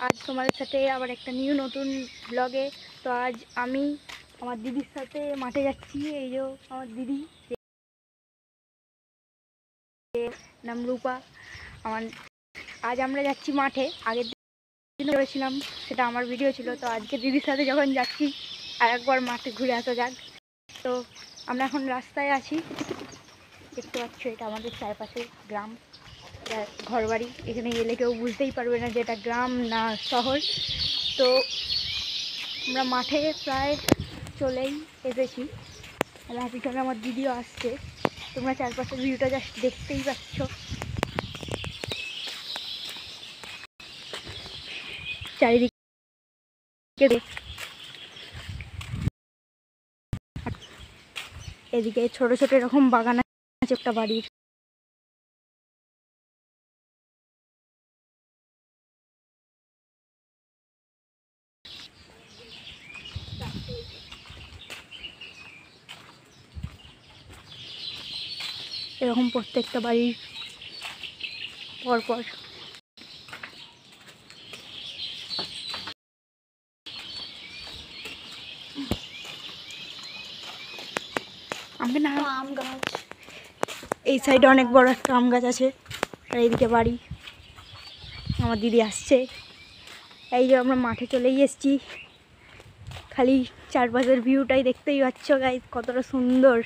আজ তোমাদের সাথে আবার একটা নতুন ব্লগে। তো আজ আমি আমার দিদির সাথে মাঠে যাচ্ছি। এই যে আমার দিদি, নাম রূপা। আমার আজ আমরা যাচ্ছি মাঠে। আগের দিন করেছিলাম, সেটা আমার ভিডিও ছিল। তো আজকে দিদির সাথে যখন যাচ্ছি আর একবার মাঠে ঘুরে আসা যাক। তো আমরা এখন রাস্তায় আছি, দেখতে পাচ্ছ এটা আমাদের চারপাশে গ্রাম, ঘরবাড়ি। এখানে এলে কেউ বুঝতেই পারবে না যে এটা গ্রাম না শহর। তো আমরা মাঠে প্রায় চলেই এসেছি। আমার পিছনে আমার দিদিও আসছে। তোমরা চারপাশের ভিউটা জাস্ট দেখতেই পাচ্ছ। চারিদিকে এদিকে ছোট ছোট এরকম বাগান আছে একটা বাড়ির। এরকম প্রত্যেকটা বাড়ির পরপর আম গাছ। এই সাইডে অনেক বড় একটা আম গাছ আছে, আর এইদিকে বাড়ি। আমার দিদি আসছে। এই যে আমরা মাঠে চলেই এসেছি। খালি চারপাশের ভিউটাই দেখতেই পাচ্ছ গাইস, কতটা সুন্দর।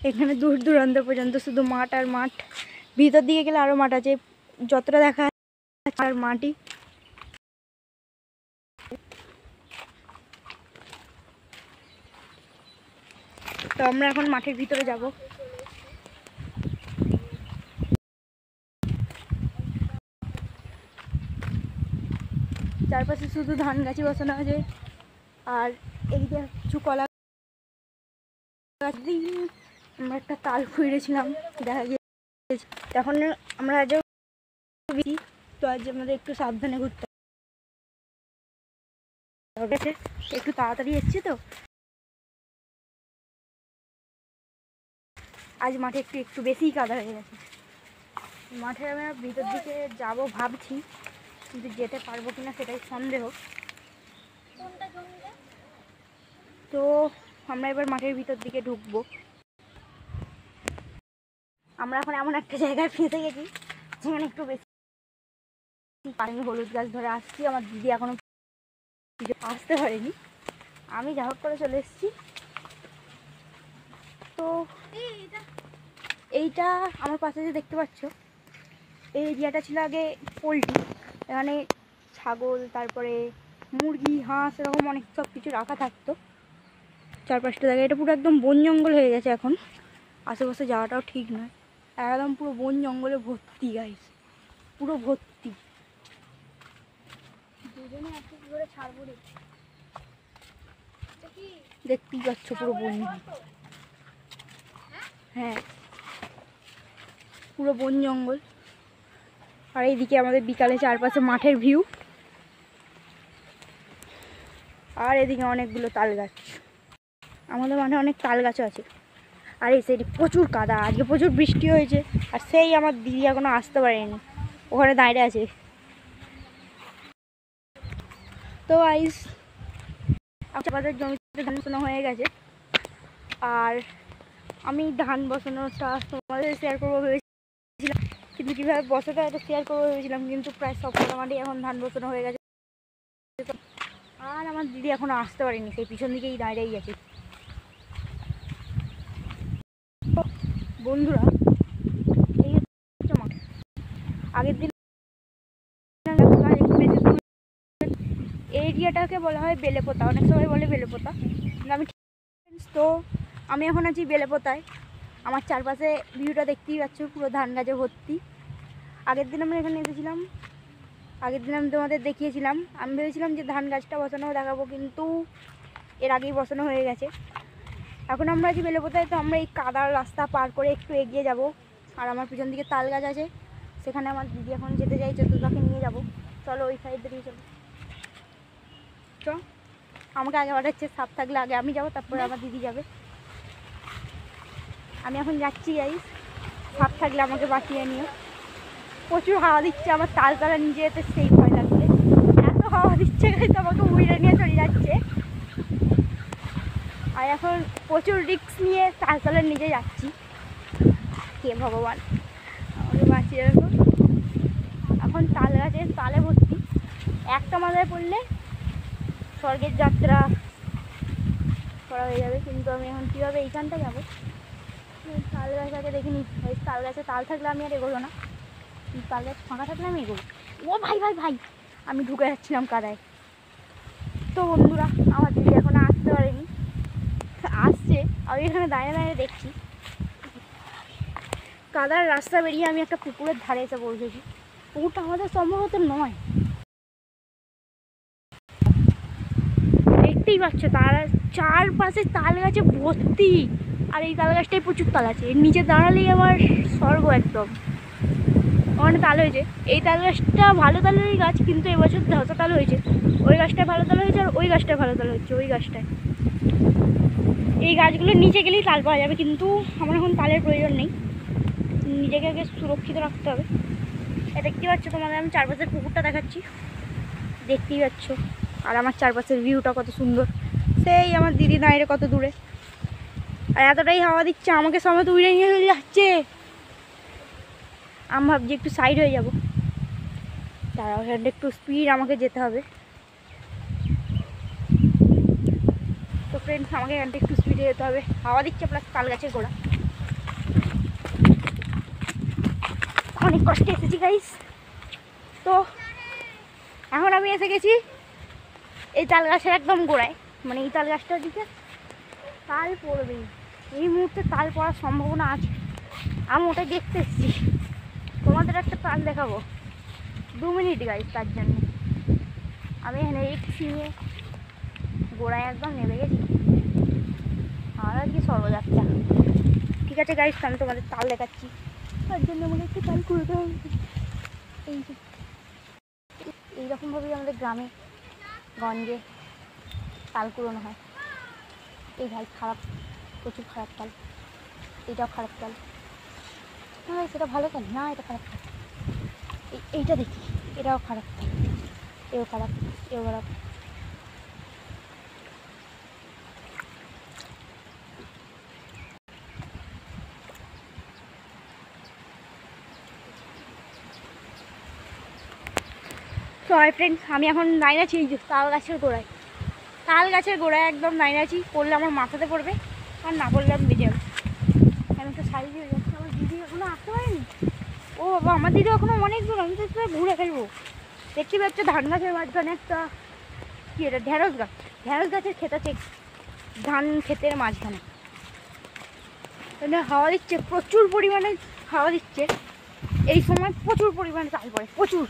এখানে দূর দূরান্ত পর্যন্ত শুধু মাঠ আর মাঠ। ভিতর দিকে গেলে আরো মাঠ আছে, যতটা দেখা যাচ্ছে আর মাটি। তো আমরা এখন মাঠের ভিতরে যাব। চারপাশে শুধু ধান গাছই বসানো আছে, আর এইদিকে কিছু কলা গাছ দিয়ে আমরা একটা তাল ফুঁড়েছিলাম, দেখা গিয়েছে। এখন আমরা আজও, তো আজ আমাদের একটু সাবধানে ঘুরতে হবে, একটু তাড়াতাড়ি এসছি। তো আজ মাঠে একটু বেশিই কাদা হয়ে গেছে। মাঠে আমরা ভিতর দিকে যাব ভাবছি, কিন্তু যেতে পারবো কিনা সেটাই সন্দেহ। তো আমরা এবার মাঠের ভিতর দিকে ঢুকবো। আমরা এখন এমন একটা জায়গায় ফেঁসে গেছি যেখানে একটু বেশি পানি। হলুদ গাছ ধরে আসছি, আমার দিদি এখনো আসতে পারেনি। আমি যা হোক করে চলে এসেছি। তো এইটা আমার পাশে যে দেখতে পাচ্ছ, এই এরিয়াটা ছিল আগে পোলট্রি। এখানে ছাগল, তারপরে মুরগি, হাঁস, এরকম অনেক সব কিছু রাখা থাকতো। চারপাশটা জায়গা এটা পুরো একদম বন জঙ্গল হয়ে গেছে এখন। আশেপাশে যাওয়াটাও ঠিক নয়, একদম পুরো বন জঙ্গলে ভর্তি গাইস, পুরো ভর্তি। দেখতেই পাচ্ছ পুরো বন, হ্যাঁ পুরো বন জঙ্গল। আর এইদিকে আমাদের বিকালে চারপাশে মাঠের ভিউ, আর এদিকে অনেকগুলো তাল গাছ। আমাদের মাঠে অনেক তাল গাছও আছে। আর এই সাইডে প্রচুর কাদা, আজকে প্রচুর বৃষ্টি হয়েছে। আর সেই আমার দিদি এখনো আসতে পারেনি, ওখানে দাঁড়িয়ে আছে। তো আইস আমাদের জমিতে ধান বসানো হয়ে গেছে, আর আমি ধান বসানোটা তোমাদের শেয়ার করবো ভেবেছিলাম, কিন্তু কীভাবে বসাতে হয় শেয়ার করবো ভেবেছিলাম, কিন্তু প্রায় সব কটা মাঠে এখন ধান বসানো হয়ে গেছে। আর আমার দিদি এখনো আসতে পারেনি, সেই পিছন দিকেই দাঁড়িয়েই আছে। বন্ধুরা, এই হচ্ছে মাঠ। আগের দিন এই এরিয়াটাকে বলা হয় বেলেপোতা, অনেক সময় বলে বেলেপোতা, কিন্তু আমি তো আমি এখন আছি বেলেপোতায়। আমার চারপাশে ভিউটা দেখতেই পাচ্ছ, পুরো ধান গাছে ভর্তি। আগের দিন আমরা এখানে এসেছিলাম, আগের দিন আমি তোমাদের দেখিয়েছিলাম। আমি ভেবেছিলাম যে ধান গাছটা বসানো দেখাবো, কিন্তু এর আগেই বসানো হয়ে গেছে। এখন আমরা আছি বেলেপোতায়। তো আমরা এই কাদার রাস্তা পার করে একটু এগিয়ে যাব, আর আমার পিছন দিকে তাল গাছ আছে, সেখানে আমার দিদি এখন যেতে চাইছে, তো তাকে নিয়ে যাবো। চলো ওই সাইড দিয়ে চলো। চ, আমাকে আগে পাঠাচ্ছে, সাপ থাকলে আগে আমি যাবো, তারপরে আমার দিদি যাবে। আমি এখন যাচ্ছি গাইস, সাপ থাকলে আমাকে বাঁচিয়ে নিও। প্রচুর হাওয়া দিচ্ছে, আমার তালতলা নিচে যেতে সেই ভয় লাগছে, এত হাওয়া দিচ্ছে গাইস, আমাকে উড়ে নিয়ে চলে যাচ্ছে। আর এখন প্রচুর রিস্ক নিয়ে তালতলার নিচে যাচ্ছি। হে ভগবান আমাকে বাঁচিয়ে রাখো। এখন তাল গাছের তালে ভর্তি, একটা মাথায় পড়লে স্বর্গের যাত্রা করা হয়ে যাবে। কিন্তু আমি এখন কীভাবে এইখানটা যাবো? তাল গাছ আগে দেখিনি, ওই তাল গাছে তাল থাকলে আমি আর এগোবো না, তাল গাছ ফাঁকা থাকলে আমি এগোবো। ও ভাই ভাই ভাই, আমি ঢুকে যাচ্ছিলাম কাদায়। তো বন্ধুরা, আমার দিদি এখন আসতে পারেনি, আসছে। আমি এখানে দাঁড়িয়ে দাঁড়িয়ে দেখছি কাদার রাস্তা বেরিয়ে আমি একটা পুকুরের ধারে এসে পৌঁছেছি। পুকুরটা আমাদের সম্ভবত নয়, দেখতেই পাচ্ছ তার চারপাশে তাল গাছে ভর্তি। আর এই তাল গাছটাই প্রচুর তাল আছে, এর নিচে দাঁড়ালেই আমার স্বর্গ একদম। ওখানে তাল হয়েছে, এই তাল গাছটা ভালো তালেরই গাছ, কিন্তু এবছর ধসা তাল হয়েছে। ওই গাছটায় ভালো তাল হয়েছে, আর ওই গাছটায় ভালো তাল হচ্ছে। ওই গাছটায়, এই গাছগুলোর নিচে গেলেই তাল পাওয়া যাবে, কিন্তু আমার এখন তালের প্রয়োজন নেই, নিজেকে আগে সুরক্ষিত রাখতে হবে। দেখতেই পাচ্ছ তোমাদের আমি চারপাশের পুকুরটা দেখাচ্ছি, দেখতেই পাচ্ছ। আর আমার চারপাশের ভিউটা কত সুন্দর, সেই আমার দিদি দাঁড়িয়ে কত দূরে। আর এতটাই হাওয়া দিচ্ছে, আমাকে সময় তো উড়ে নিয়ে চলে যাচ্ছে। আমি ভাবছি একটু সাইড হয়ে যাব, তারা ওখানটা একটু স্পিড আমাকে যেতে হবে। তো ফ্রেন্ডস, আমাকে এখানটা একটু স্পিডে যেতে হবে, হাওয়া দিচ্ছে প্লাস তাল গাছের গোড়া। অনেক কষ্টে এসেছি গাইস। তো এখন আমি এসে গেছি এই তাল গাছের একদম গোড়ায়, মানে এই তাল গাছটার দিকে তাল পড়বেই, এই মুহূর্তে তাল পড়ার সম্ভাবনা আছে। আমি ওটাই দেখতে এসেছি, তোমাদের একটা তাল দেখাবো। 2 মিনিট গাইস, তার জন্য আমি এখানে রিক্স নিয়ে গোড়ায় একদম নেমে গেছি। আর আজকে সর্বযাত্রা। ঠিক আছে গাইস, আমি তোমাদের তাল দেখাচ্ছি, তার জন্য আমাকে একটু তাল কুড়োতে হবে। এই যে এইরকমভাবেই আমাদের গ্রামে গঞ্জে তাল কুড়োনো হয়। এই ভাই খারাপ, প্রচুর খারাপ তাল, এইটাও খারাপ তাল। না সেটা ভালো তাল না, এটা খারাপ তাল। এইটা দেখি, এটাও খারাপ তাল, এও খারাপ, এও খারাপ। তো হাই ফ্রেন্ডস, আমি এখন দাঁড়িয়ে আছি এই যে তাল গাছের গোড়ায়, তাল গাছের গোড়ায় একদম দাঁড়িয়ে আছি। পড়লে আমার মাথাতে পড়বে, আর না পড়লে আমি বেঁচে যাবো। আমি তো সাইড দিয়ে যাচ্ছি, আমার দিদি এখনো আসতে পারেনি। ও বাবা, আমার দিদি এখনো অনেক দূর, আমি তো ঘুরে ফেলবো। দেখতে পাচ্ছ ধান গাছের মাঝখানে একটা কি, এটা ঢেঁড়স গাছ, ঢেঁড়স গাছের ক্ষেত আছে ধান ক্ষেতের মাঝখানে। হাওয়া দিচ্ছে, প্রচুর পরিমাণে হাওয়া দিচ্ছে। এই সময় প্রচুর পরিমাণে তাল পড়ে, প্রচুর।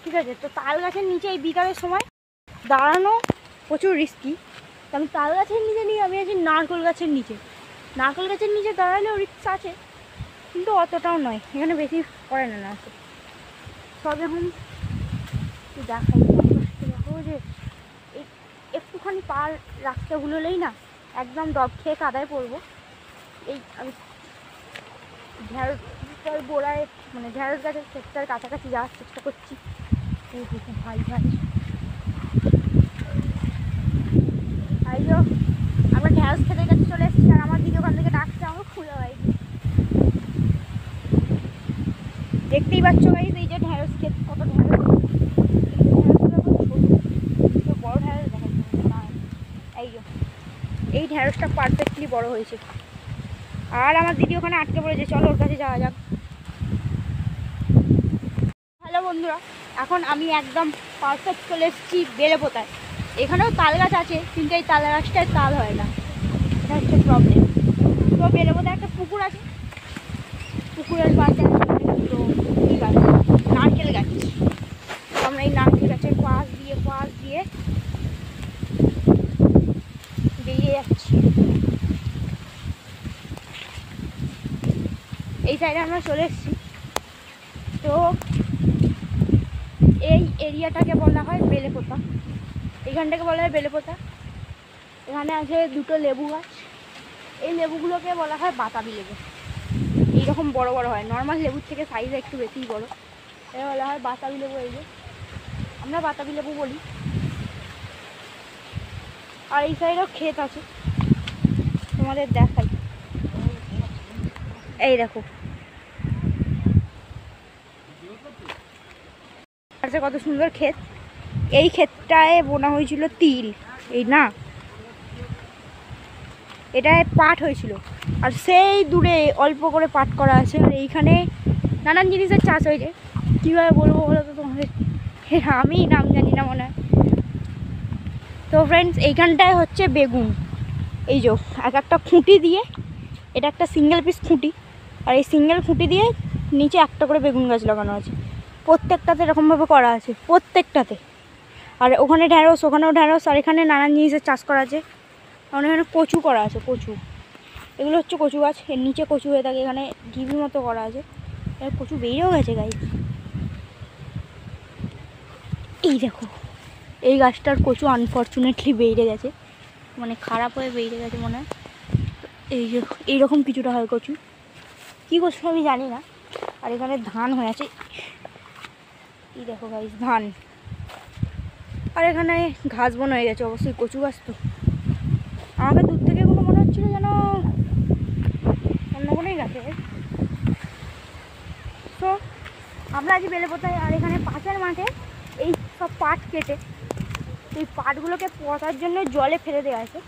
ঠিক আছে, তো তাল গাছের নিচে এই বিকালের সময় দাঁড়ানো প্রচুর রিস্কি। তো আমি তাল গাছের নিচে নিয়ে আমি আছি নারকেল গাছের নিচে। নারকেল গাছের নিচে দাঁড়ালেও রিস্ক আছে, কিন্তু অতটাও নয়, এখানে বেশি পড়ে না নারকেল। সব এখন দেখাই, দেখো যে এই একটুখানি পা রাস্তা ভুলোলেই না একদম ডব খেয়ে কাদায় পড়বো। এই আমি ঢেঁড়সটার গোড়ায়, মানে ঢেঁড়স গাছের ক্ষেতটার কাছাকাছি যাওয়ার চেষ্টা করছি। এই দেখুন ভাই ভাই, এই যে আমরা ঢেঁড়স খেতের কাছে চলে এসেছি, আর আমার দিদি ওখান থেকে ডাকছে, আমার খুলে হয়। দেখতেই পাচ্ছ গাইস, এই যে ঢেঁড়স ক্ষেত, কত ঢেঁড়স, বড় ঢেঁড়স দেখাচ্ছে না। এই ঢেঁড়সটা পারফেক্টলি বড় হয়েছে, আর আমার দিদি ওখানে আটকে পড়েছে। চলো ওর কাছে যাওয়া যাক। হ্যালো বন্ধুরা, এখন আমি একদম পারফেক্ট চলে এসেছি বেলেপোতায়। এখানেও তাল গাছ আছে, কিন্তু এই তাল গাছটায় তাল হয় না, এটা হচ্ছে প্রবলেম। তো বেলেপোতায় একটা পুকুর আছে, পুকুরের পাশে তো এই গাছ, নারকেল গাছ। আমরা এই নারকেল গাছের পাশ দিয়ে বেরিয়ে যাচ্ছি। এই সাইডে আমরা চলে এসেছি। তো এই এরিয়াটাকে বলা হয় বেলেপোতা, এখানটাকে বলা হয় বেলেপোতা। এখানে আছে 2টো লেবু গাছ, এই লেবুগুলোকে বলা হয় বাতাবি লেবু। এইরকম বড় বড় হয়, নর্মাল লেবুর থেকে সাইজ একটু বেশিই বড়। এটা বলা হয় বাতাবি লেবু। এই যে আমরা বাতাবি লেবু বলি। আর এই সাইডেও ক্ষেত আছে, তোমাদের দেখাই। এই দেখো আচ্ছা কত সুন্দর ক্ষেত। এই ক্ষেতটায় বোনা হয়েছিল তিল, এই না এটায় পাট হয়েছিল। আর সেই দূরে অল্প করে পাট করা আছে। আর এইখানে নানান জিনিসের চাষ হয়েছে। কীভাবে বলবো বলো তো তোমাদের, আমি নাম জানি না মনে হয়। তো ফ্রেন্ডস এইখানটায় হচ্ছে বেগুন। এই যে এক একটা খুঁটি দিয়ে, এটা একটা সিঙ্গেল পিস খুঁটি, আর এই সিঙ্গেল খুঁটি দিয়ে নিচে একটা করে বেগুন গাছ লাগানো আছে। প্রত্যেকটাতে এরকমভাবে করা আছে, প্রত্যেকটাতে। আর ওখানে ঢ্যাঁড়স, ওখানেও ঢ্যাঁড়স। আর এখানে নানান জিনিসের চাষ করা আছে। আর এখানে কচু করা আছে, কচু। এগুলো হচ্ছে কচু গাছ, এর নিচে কচু হয়ে থাকে। এখানে ঢিবির মতো করা আছে, এর কচু বেরিয়েও গেছে গাছ। এই দেখো এই গাছটার কচু আনফর্চুনেটলি বেরিয়ে গেছে, মানে খারাপ হয়ে বেরিয়ে গেছে মনে হয়। এই যে এইরকম কিছুটা হয় কচু, কী কচু আমি জানি না। আর এখানে ধান হয়ে আছে, এই দেখো গাইস ধান। আর এখানে ঘাস বন হয়ে গেছে, অবশ্যই কচু গাছ তো। আমাকে দূর থেকে এগুলো মনে হচ্ছিল যেন অন্য কোনোই গাছে। তো আমরা আজ বেলেপোতায়। আর এখানে পাশের মাঠে এই সব পাট কেটে এই পাটগুলোকে পচার জন্য জলে ফেলে দেওয়া আছে।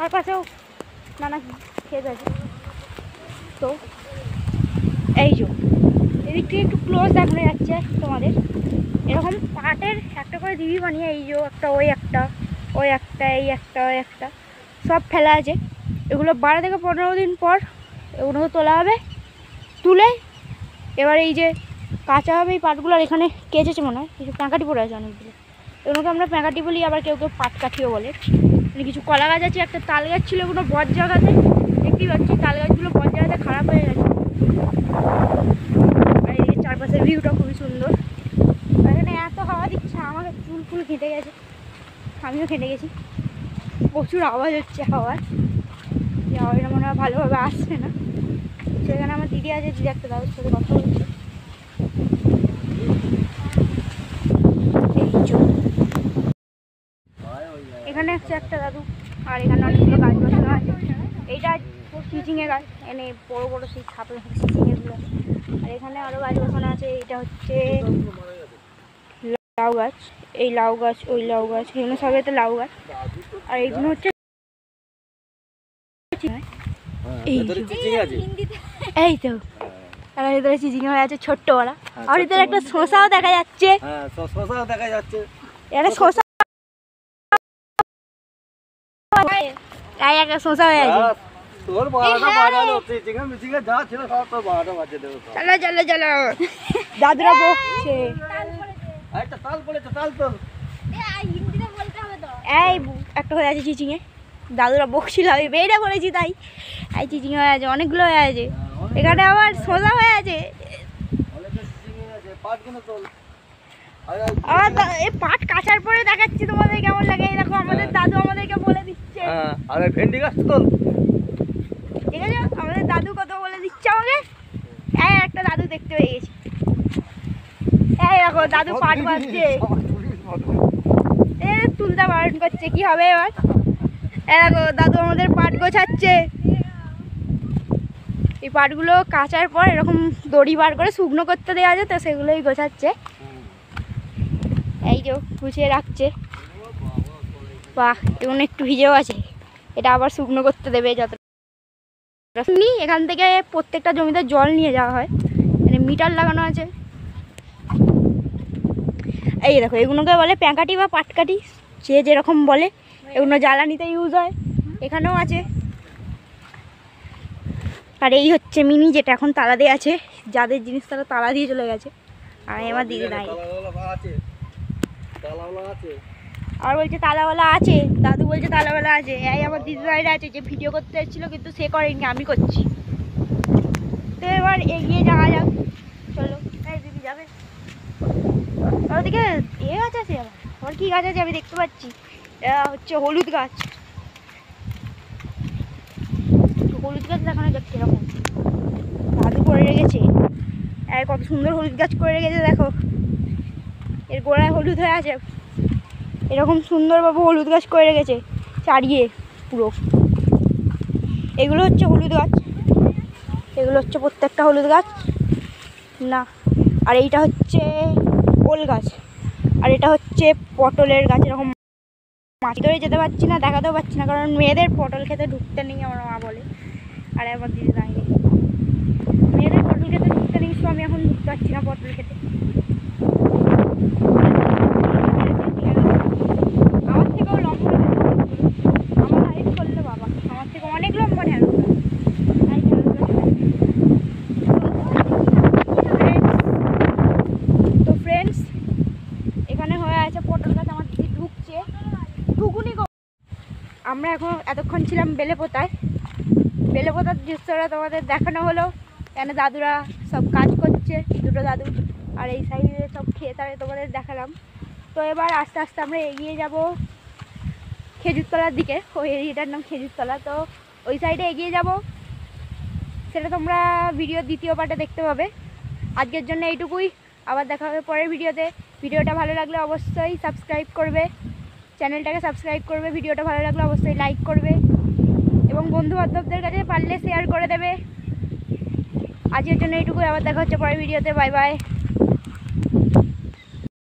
আর পাশেও নানা ক্ষেত আছে। তো এই যে এদিক থেকে একটু ক্লোজ দেখানো যাচ্ছে তোমাদের, এরকম পাটের একটা করে দিবি বানিয়ে, এই যে একটা, ওই একটা, ওই একটা, এই একটা, ওই একটা, সব ফেলা আছে। এগুলো 12 থেকে 15 দিন পর এগুলো তোলা হবে। তুলে এবার এই যে কাঁচা হবে এই পাটগুলো। আর এখানে কেচেছে মনে হয়, কিছু প্যাঁকাটি পড়ে আছে অনেকগুলো। এগুলোকে আমরা প্যাঁকাটি বলি, আবার কেউ কেউ পাট কাঠিও বলে। মানে কিছু কলা গাছ আছে, একটা তাল গাছ ছিল এগুলো বট জায়গাতে, দেখতেই পাচ্ছি তাল গাছগুলো বট জায়গাতে খারাপ হয়ে গেছে। আর এই চারপাশের ভিউটা খুবই সুন্দর। আর এখানে এত হাওয়া দিচ্ছে, আমাকে চুল ফুল ঘেঁটে গেছে, আমিও ঘেঁটে গেছি। প্রচুর আওয়াজ হচ্ছে হাওয়ার, যে আওয়াজটা মনে হয় ভালোভাবে আসছে না। সেখানে আমার দিদি আছে, দিদি একটা দাদুর সাথে কথা বলছে। এখানে হচ্ছে একটা দাদু, আর এখানে অনেকগুলো গাছ বসানো আছে। এইটা চিচিংয়ে গাছ, এনে বড়ো বড়ো সেই ছাপে চিচিংয়েগুলো। আর এখানে আরও গাছ বসানো আছে। এইটা হচ্ছে লাউ গাছ, এই লাউ গাছ, ওই লাউ গাছ, এগুলো সব এতে লাউ গাছ। আর এইগুলো হচ্ছে এই তো, আর ভিতরে চিচিংয়ে হয়ে আছে ছোট্ট বড়া। আর ভিতরে একটা শসাও দেখা যাচ্ছে, এটা শসা একটা শসা হয়ে আছে। চলো চলো চলো, দাদুরা বকছে। এই একটা হয়ে আছে চিচিংয়ে, দাদুরা বকছিল, আমি বেরিয়ে পড়েছি তাই। এই চিচিংয়ে হয়ে আছে, অনেকগুলো হয়ে আছে। এখানে আবার শসা হয়ে আছে। আবার এই পাট কাটার পরে দেখাচ্ছি তোমাদের কেমন লাগে। এই দেখো আমাদের দাদু আমাদেরকে বলে দিচ্ছে। আরে ভেন্ডি গাছ তো ঠিক আছে, আমাদের দাদু কত বলে দিচ্ছে আমাকে। এই একটা দাদু দেখতে পেয়ে গেছি, এই দেখো দাদু পাট বাঁধছে, তুলতে বারণ করছে, কি হবে এবার। এই দেখো দাদু আমাদের পাট গোছাচ্ছে। এই পাটগুলো কাচার পর এরকম দড়ি বার করে শুকনো করতে দেওয়া আছে, তো সেগুলোই গোছাচ্ছে। এই যে গুছিয়ে রাখছে। বাহ, এগুলো একটু ভিজেও আছে, এটা আবার শুকনো করতে দেবে। যতটা এখান থেকে প্রত্যেকটা জমিতে জল নিয়ে যাওয়া হয়, মানে মিটার লাগানো আছে। এই দেখো এগুলোকে বলে প্যাঁকাটি বা পাটকাঠি, যে যেরকম বলে। এগুলো জ্বালানিতে ইউজ হয়, এখানেও আছে। আর এই হচ্ছে মিনি, যেটা এখন তালা দিয়ে আছে। যাদের জিনিস তারা তালা দিয়ে চলে গেছে, আর আমার দিদি নাই। আর বলছে তালাওয়ালা আছে, দাদু বলছে তালাওয়ালা আছে। এই আমার দিদি বাইরে আছে, যে ভিডিও করতে এসেছিল কিন্তু সে করেনি, আমি করছি। তো এবার এগিয়ে যাওয়া যাক, চলো। এই দিদি যাবে, ওদিকে এ গাছ আছে। আবার কি গাছ আছে আমি দেখতে পাচ্ছি, এটা হচ্ছে হলুদ গাছ। হলুদ গাছ দেখানো যাচ্ছে এরকম দাদু করে রেখেছে। কত সুন্দর হলুদ গাছ করে রেখেছে দেখো, এর গোড়ায় হলুদ হয়ে আছে, এরকম সুন্দরভাবে হলুদ গাছ করে রেখেছে চারিয়ে পুরো। এগুলো হচ্ছে হলুদ গাছ, এগুলো হচ্ছে প্রত্যেকটা হলুদ গাছ না। আর এইটা হচ্ছে ওল গাছ, আর এটা হচ্ছে পটলের গাছ। এরকম মাটি ধরে যেতে পারছি না, দেখাতেও পারছি না, কারণ মেয়েদের পটল খেতে ঢুকতে নেই আমার মা বলে। আর আমার দিদি দাঁড়িয়ে মেয়েদের পটল খেতে ঢুকতে নেই, তো আমি এখন ঢুকতে পারছি না পটল খেতে। আমার থেকেও লম্বা, আমার হাইট করলে বাবা আমার থেকে অনেক লম্বা ঢেঁড়স। তো ফ্রেন্ডস, এখানে হয়ে আছে পটল গাছ, আমার দিদি ঢুকছে, ঢুকুনি গো। আমরা এখন এতক্ষণ ছিলাম বেলেপোতায়, বেলেপোতার দৃশ্যটা তোমাদের দেখানো হলো, কেন দাদুরা সব কাজ করছে, দুটো দাদু। আর এই সাইডে সব ক্ষেত আর তোমাদের দেখালাম। তো এবার আস্তে আস্তে আমরা এগিয়ে যাব খেজুরতলার দিকে, ওই এরিয়াটার নাম খেজুরতলা। তো ওই সাইডে এগিয়ে যাব, সেটা তোমরা ভিডিও দ্বিতীয় পার্টে দেখতে পাবে। আজকের জন্য এইটুকুই, আবার দেখা হবে পরের ভিডিওতে। ভিডিওটা ভালো লাগলে অবশ্যই সাবস্ক্রাইব করবে, চ্যানেলটাকে সাবস্ক্রাইব করবে। ভিডিওটা ভালো লাগলে অবশ্যই লাইক করবে এবং বন্ধু বান্ধবদের কাছে পারলে শেয়ার করে দেবে। আজকের জন্য এইটুকুই, আবার দেখা হচ্ছে পরের ভিডিওতে। Bye bye.